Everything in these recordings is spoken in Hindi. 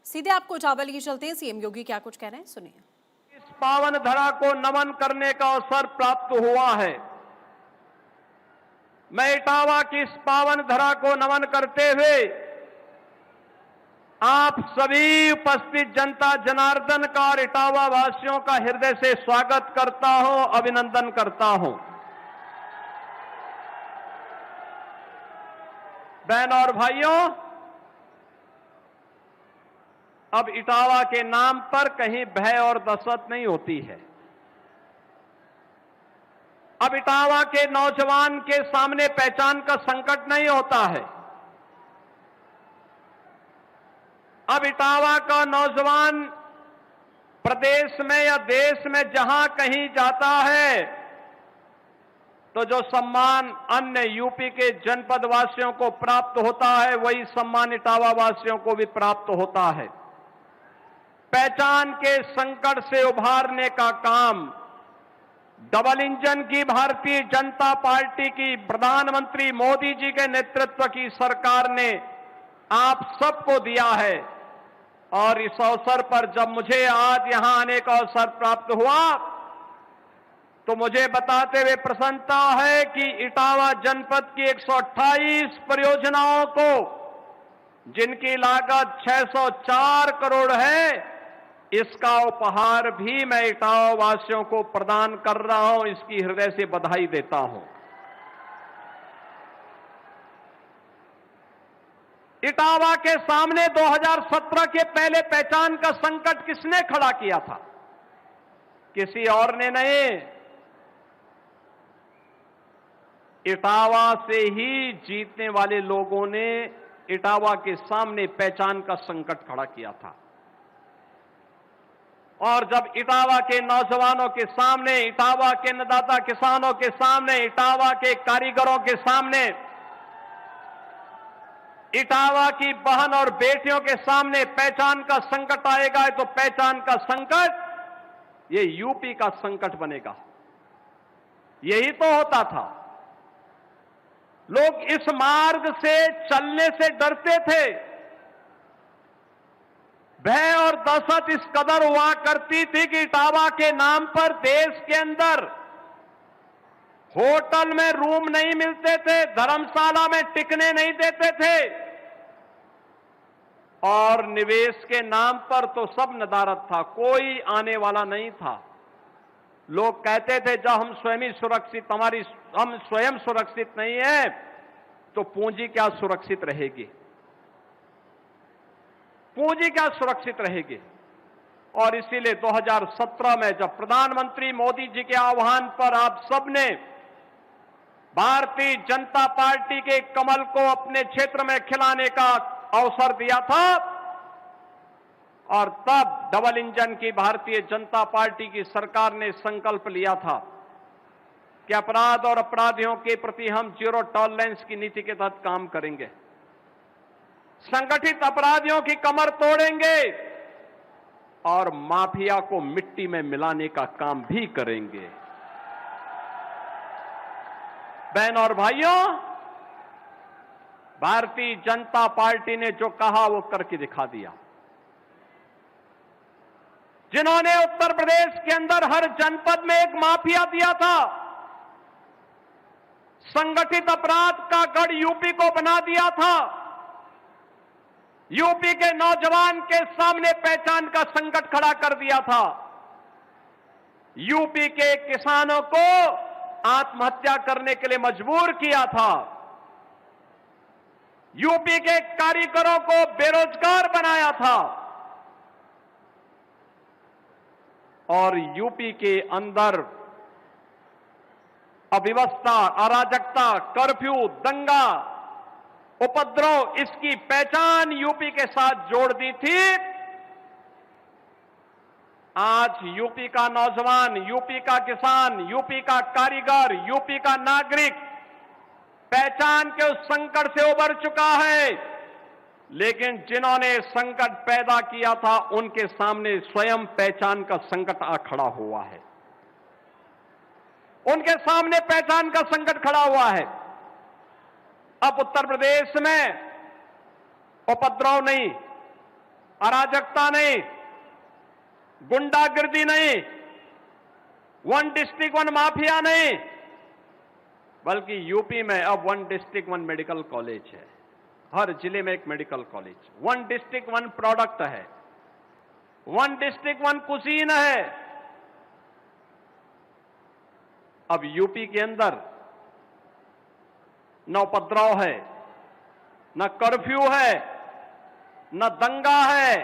सीधे आपको इटावा लिए चलते हैं। सीएम योगी क्या कुछ कह रहे हैं, सुनिए। इस पावन धरा को नमन करने का अवसर प्राप्त हुआ है। मैं इटावा की इस पावन धरा को नमन करते हुए आप सभी उपस्थित जनता जनार्दन का और इटावा वासियों का हृदय से स्वागत करता हूं, अभिनंदन करता हूं। बहन और भाइयों, अब इटावा के नाम पर कहीं भय और दहशत नहीं होती है। अब इटावा के नौजवान के सामने पहचान का संकट नहीं होता है। अब इटावा का नौजवान प्रदेश में या देश में जहां कहीं जाता है तो जो सम्मान अन्य यूपी के जनपद वासियों को प्राप्त होता है, वही सम्मान इटावा वासियों को भी प्राप्त होता है। पहचान के संकट से उभारने का काम डबल इंजन की भारतीय जनता पार्टी की प्रधानमंत्री मोदी जी के नेतृत्व की सरकार ने आप सबको दिया है। और इस अवसर पर जब मुझे आज यहां आने का अवसर प्राप्त हुआ तो मुझे बताते हुए प्रसन्नता है कि इटावा जनपद की 128 परियोजनाओं को, जिनकी लागत 604 करोड़ है, इसका उपहार भी मैं इटावा वासियों को प्रदान कर रहा हूं। इसकी हृदय से बधाई देता हूं। इटावा के सामने 2017 के पहले पहचान का संकट किसने खड़ा किया था? किसी और ने नहीं, इटावा से ही जीतने वाले लोगों ने इटावा के सामने पहचान का संकट खड़ा किया था। और जब इटावा के नौजवानों के सामने, इटावा के अन्नदाता किसानों के सामने, इटावा के कारीगरों के सामने, इटावा की बहन और बेटियों के सामने पहचान का संकट आएगा, तो पहचान का संकट ये यूपी का संकट बनेगा। यही तो होता था। लोग इस मार्ग से चलने से डरते थे। भय और दहशत इस कदर हुआ करती थी कि इटावा के नाम पर देश के अंदर होटल में रूम नहीं मिलते थे, धर्मशाला में टिकने नहीं देते थे, और निवेश के नाम पर तो सब नदारत था, कोई आने वाला नहीं था। लोग कहते थे जब हम स्वयं सुरक्षित, हम स्वयं सुरक्षित नहीं है तो पूंजी क्या सुरक्षित रहेगी? पूंजी क्या सुरक्षित रहेगी? और इसीलिए 2017 में जब प्रधानमंत्री मोदी जी के आह्वान पर आप सबने भारतीय जनता पार्टी के कमल को अपने क्षेत्र में खिलाने का अवसर दिया था, और तब डबल इंजन की भारतीय जनता पार्टी की सरकार ने संकल्प लिया था कि अपराध और अपराधियों के प्रति हम जीरो टॉलरेंस की नीति के तहत काम करेंगे, संगठित अपराधियों की कमर तोड़ेंगे और माफिया को मिट्टी में मिलाने का काम भी करेंगे। बहन और भाइयों, भारतीय जनता पार्टी ने जो कहा वो करके दिखा दिया। जिन्होंने उत्तर प्रदेश के अंदर हर जनपद में एक माफिया दिया था, संगठित अपराध का गढ़ यूपी को बना दिया था, यूपी के नौजवान के सामने पहचान का संकट खड़ा कर दिया था, यूपी के किसानों को आत्महत्या करने के लिए मजबूर किया था, यूपी के कारीगरों को बेरोजगार बनाया था, और यूपी के अंदर अव्यवस्था, अराजकता, कर्फ्यू, दंगा, उपद्रव, इसकी पहचान यूपी के साथ जोड़ दी थी। आज यूपी का नौजवान, यूपी का किसान, यूपी का कारीगर, यूपी का नागरिक पहचान के उस संकट से उबर चुका है। लेकिन जिन्होंने संकट पैदा किया था, उनके सामने स्वयं पहचान का संकट आ खड़ा हुआ है। उनके सामने पहचान का संकट खड़ा हुआ है। अब उत्तर प्रदेश में उपद्रव नहीं, अराजकता नहीं, गुंडागिर्दी नहीं, वन डिस्ट्रिक्ट वन माफिया नहीं, बल्कि यूपी में अब one district one medical college है। हर जिले में एक medical college, one district one product है, वन डिस्ट्रिक्ट वन कुजीन है। अब यूपी के अंदर न उपद्रव है, न कर्फ्यू है, न दंगा है।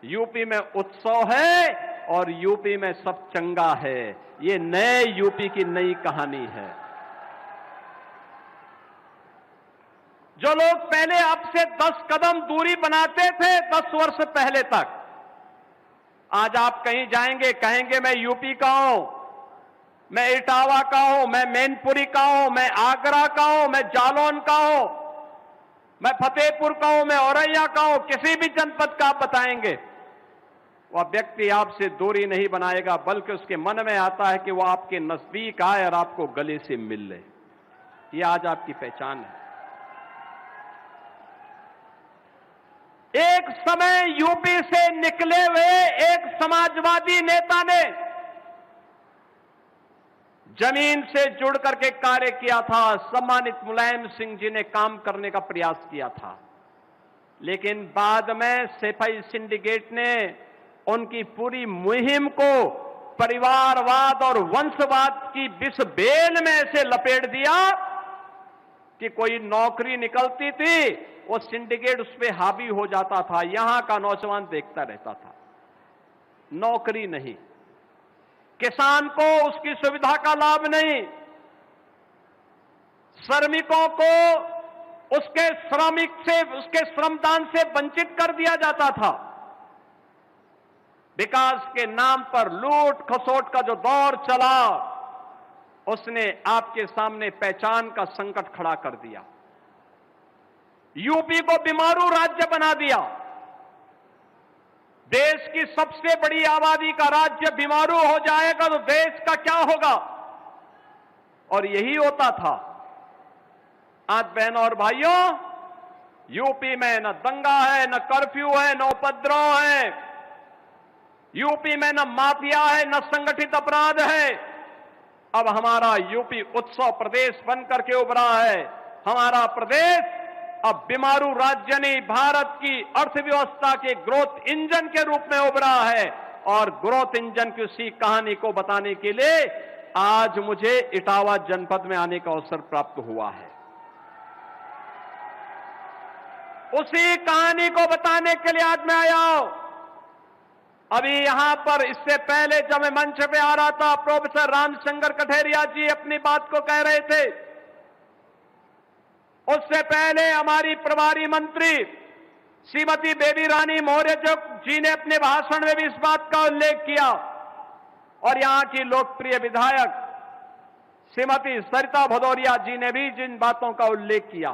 यूपी में उत्सव है और यूपी में सब चंगा है। ये नए यूपी की नई कहानी है। जो लोग पहले आपसे 10 कदम दूरी बनाते थे 10 वर्ष पहले तक, आज आप कहीं जाएंगे कहेंगे मैं यूपी का हूं, मैं इटावा का हूं, मैं मैनपुरी का हूं, मैं आगरा का हूं, मैं जालौन का हूं, मैं फतेहपुर का हूं, मैं औरैया का हूं। किसी भी जनपद का आप बताएंगे, वह व्यक्ति आपसे दूरी नहीं बनाएगा, बल्कि उसके मन में आता है कि वह आपके नजदीक आए और आपको गले से मिल ले। यह आज आपकी पहचान है। एक समय यूपी से निकले हुए एक समाजवादी नेता ने जमीन से जुड़ करके कार्य किया था। सम्मानित मुलायम सिंह जी ने काम करने का प्रयास किया था, लेकिन बाद में सेफई सिंडिकेट ने उनकी पूरी मुहिम को परिवारवाद और वंशवाद की विष बेल में ऐसे लपेट दिया कि कोई नौकरी निकलती थी, वो सिंडिकेट उस पर हावी हो जाता था। यहां का नौजवान देखता रहता था, नौकरी नहीं, किसान को उसकी सुविधा का लाभ नहीं, श्रमिकों को उसके उसके श्रमदान से वंचित कर दिया जाता था। विकास के नाम पर लूट खसोट का जो दौर चला, उसने आपके सामने पहचान का संकट खड़ा कर दिया। यूपी को बीमारू राज्य बना दिया। देश की सबसे बड़ी आबादी का राज्य बीमारू हो जाएगा तो देश का क्या होगा? और यही होता था। आज बहनों और भाइयों, यूपी में न दंगा है, न कर्फ्यू है, न उपद्रव है। यूपी में न माफिया है, न संगठित अपराध है। अब हमारा यूपी उत्सव प्रदेश बनकर के उभरा है। हमारा प्रदेश अब बीमारू राज्य नहीं, भारत की अर्थव्यवस्था के ग्रोथ इंजन के रूप में उभरा है। और ग्रोथ इंजन की उसी कहानी को बताने के लिए आज मुझे इटावा जनपद में आने का अवसर प्राप्त हुआ है। उसी कहानी को बताने के लिए आज मैं आया हूं। अभी यहां पर इससे पहले जब मैं मंच पे आ रहा था, प्रोफेसर रामशंकर कठेरिया जी अपनी बात को कह रहे थे। उससे पहले हमारी प्रभारी मंत्री श्रीमती बेबी रानी मौर्य जी ने अपने भाषण में भी इस बात का उल्लेख किया, और यहां की लोकप्रिय विधायक श्रीमती सरिता भदौरिया जी ने भी जिन बातों का उल्लेख किया।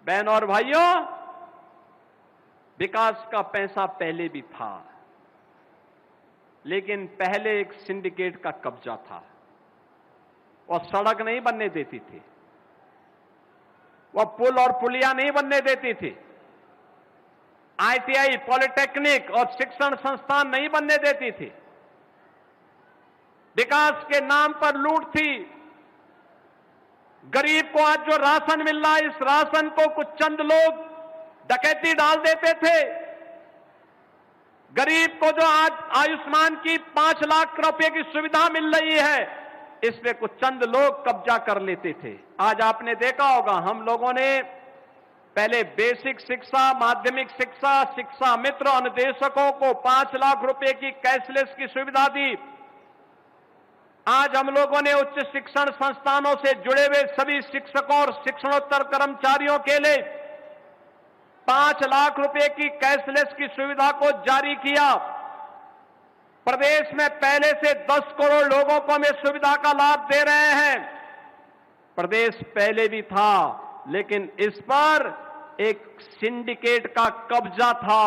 बहनों और भाइयों, विकास का पैसा पहले भी था, लेकिन पहले एक सिंडिकेट का कब्जा था। वह सड़क नहीं बनने देती थी, वह पुल और पुलिया नहीं बनने देती थी, आईटीआई, पॉलिटेक्निक और शिक्षण संस्थान नहीं बनने देती थी। विकास के नाम पर लूट थी। गरीब को आज जो राशन मिल रहा है, इस राशन को कुछ चंद लोग डकैती डाल देते थे। गरीब को जो आज आयुष्मान की 5 लाख रुपए की सुविधा मिल रही है, इस पे कुछ चंद लोग कब्जा कर लेते थे। आज आपने देखा होगा, हम लोगों ने पहले बेसिक शिक्षा, माध्यमिक शिक्षा, शिक्षा मित्र अनुदेशकों को 5 लाख रुपए की कैशलेस की सुविधा दी। आज हम लोगों ने उच्च शिक्षण संस्थानों से जुड़े हुए सभी शिक्षकों और शिक्षणोत्तर कर्मचारियों के लिए 5 लाख रुपए की कैशलेस की सुविधा को जारी किया। प्रदेश में पहले से 10 करोड़ लोगों को हम इस सुविधा का लाभ दे रहे हैं। प्रदेश पहले भी था, लेकिन इस पर एक सिंडिकेट का कब्जा था।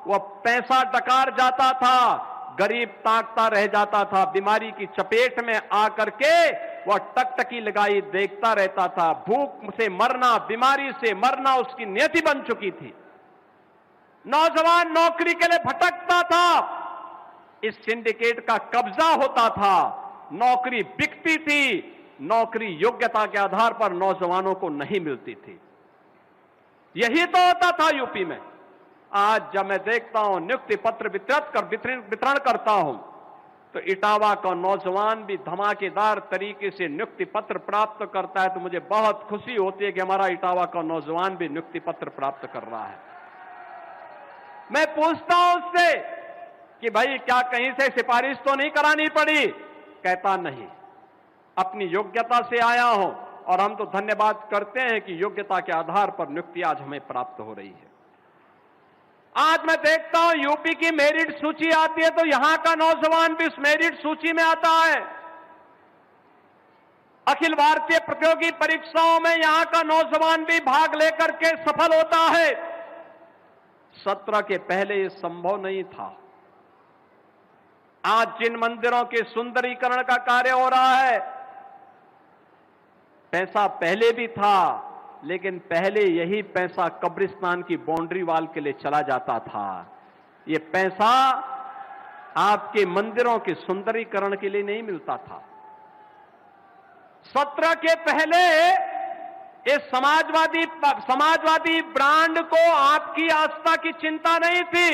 वह पैसा डकार जाता था, गरीब ताकता रह जाता था। बीमारी की चपेट में आकर के वह टकटकी लगाई देखता रहता था। भूख से मरना, बीमारी से मरना उसकी नियति बन चुकी थी। नौजवान नौकरी के लिए भटकता था, इस सिंडिकेट का कब्जा होता था, नौकरी बिकती थी, नौकरी योग्यता के आधार पर नौजवानों को नहीं मिलती थी। यही तो होता था यूपी में। आज जब मैं देखता हूं नियुक्ति पत्र वितरण करता हूं, तो इटावा का नौजवान भी धमाकेदार तरीके से नियुक्ति पत्र प्राप्त करता है, तो मुझे बहुत खुशी होती है कि हमारा इटावा का नौजवान भी नियुक्ति पत्र प्राप्त कर रहा है। मैं पूछता हूं उससे कि भाई क्या कहीं से सिफारिश तो नहीं करानी पड़ी? कहता नहीं, अपनी योग्यता से आया हूं, और हम तो धन्यवाद करते हैं कि योग्यता के आधार पर नियुक्ति आज हमें प्राप्त हो रही है। आज मैं देखता हूं यूपी की मेरिट सूची आती है, तो यहां का नौजवान भी उस मेरिट सूची में आता है। अखिल भारतीय प्रतियोगी परीक्षाओं में यहां का नौजवान भी भाग लेकर के सफल होता है। 17 के पहले यह संभव नहीं था। आज जिन मंदिरों के सुंदरीकरण का कार्य हो रहा है, पैसा पहले भी था, लेकिन पहले यही पैसा कब्रिस्तान की बाउंड्री वाल के लिए चला जाता था। यह पैसा आपके मंदिरों के सुंदरीकरण के लिए नहीं मिलता था। 17 के पहले इस समाजवादी ब्रांड को आपकी आस्था की चिंता नहीं थी।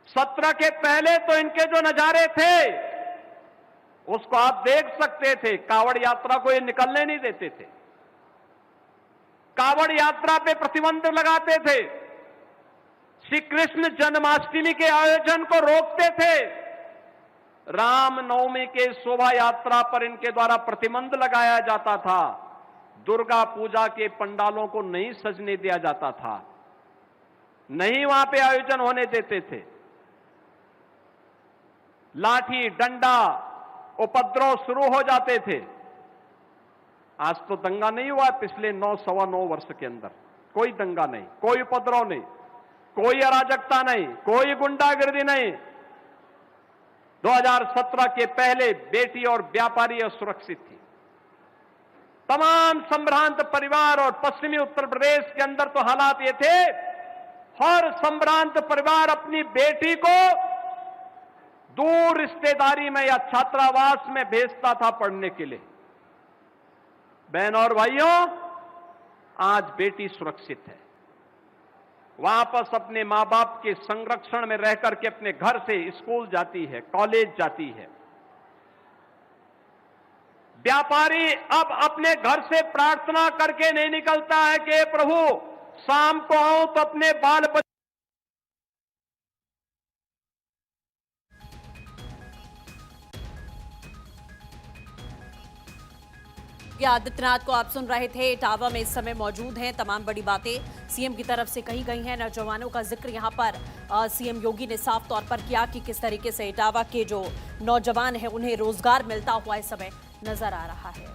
17 के पहले तो इनके जो नजारे थे उसको आप देख सकते थे। कावड़ यात्रा को ये निकलने नहीं देते थे, कावड़ यात्रा पे प्रतिबंध लगाते थे, श्री कृष्ण जन्माष्टमी के आयोजन को रोकते थे, रामनवमी के शोभा यात्रा पर इनके द्वारा प्रतिबंध लगाया जाता था, दुर्गा पूजा के पंडालों को नहीं सजने दिया जाता था, नहीं वहां पे आयोजन होने देते थे। लाठी डंडा उपद्रव शुरू हो जाते थे। आज तो दंगा नहीं हुआ पिछले 9-9.25 वर्ष के अंदर, कोई दंगा नहीं, कोई उपद्रव नहीं, कोई अराजकता नहीं, कोई गुंडागिर्दी नहीं। 2017 के पहले बेटी और व्यापारी असुरक्षित थी। तमाम संभ्रांत परिवार, और पश्चिमी उत्तर प्रदेश के अंदर तो हालात ये थे, हर संभ्रांत परिवार अपनी बेटी को दूर रिश्तेदारी में या छात्रावास में भेजता था पढ़ने के लिए। बहन और भाइयों, आज बेटी सुरक्षित है, वापस अपने मां बाप के संरक्षण में रहकर के अपने घर से स्कूल जाती है, कॉलेज जाती है। व्यापारी अब अपने घर से प्रार्थना करके नहीं निकलता है कि प्रभु शाम को आऊं तो अपने बाल बच्चे। आदित्यनाथ को आप सुन रहे थे। इटावा में इस समय मौजूद हैं। तमाम बड़ी बातें सीएम की तरफ से कही गई हैं। नौजवानों का जिक्र यहां पर सीएम योगी ने साफ तौर पर किया कि किस तरीके से इटावा के जो नौजवान हैं उन्हें रोजगार मिलता हुआ इस समय नजर आ रहा है।